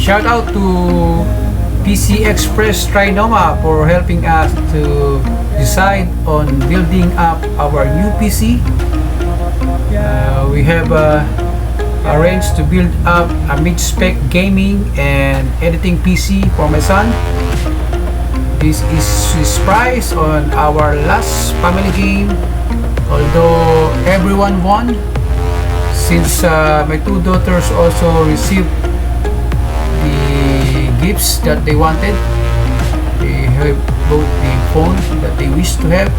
Shout out to PC Express Trinoma for helping us to decide on building up our new PC. We have arranged to build up a mid-spec gaming and editing PC for my son. This is his prize on our last family game, although everyone won, since my two daughters also received the gifts that they wanted. They have both the phone that they wish to have.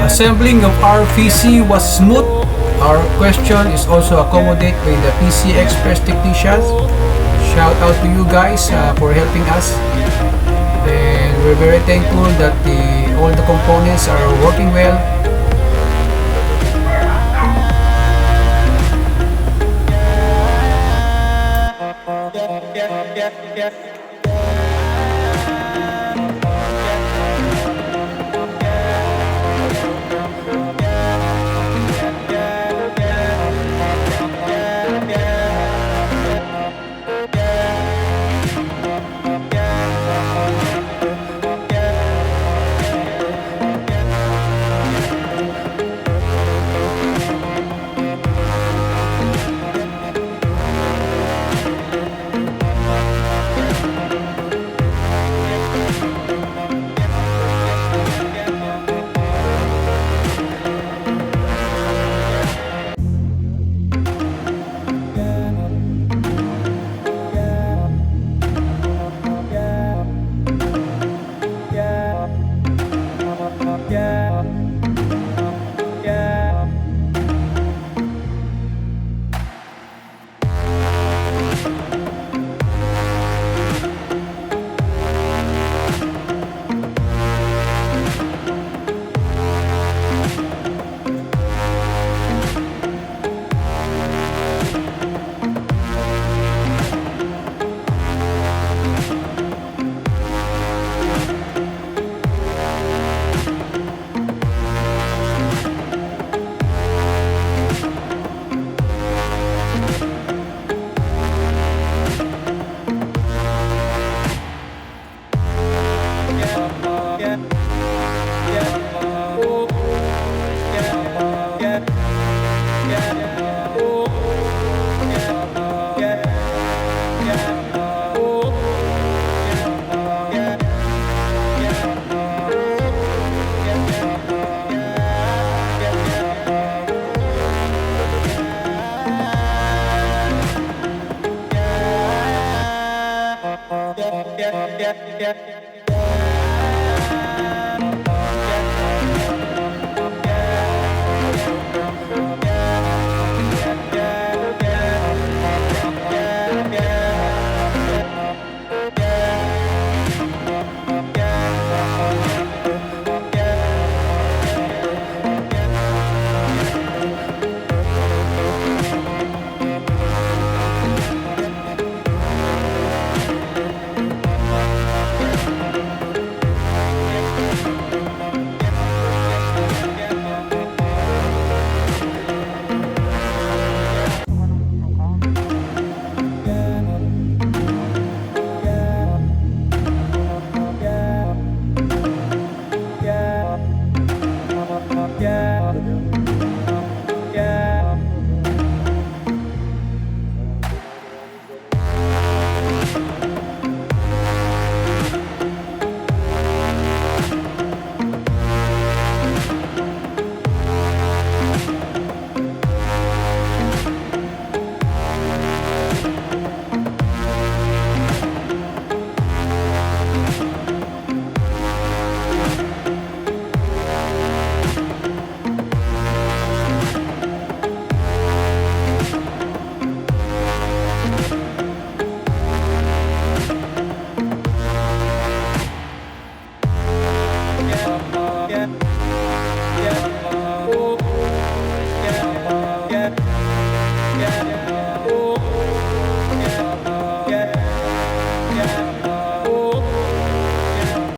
Assembling of our PC was smooth. Our question is also accommodated by the PC Express technicians. Shout out to you guys for helping us, and we're very thankful that all the components are working well.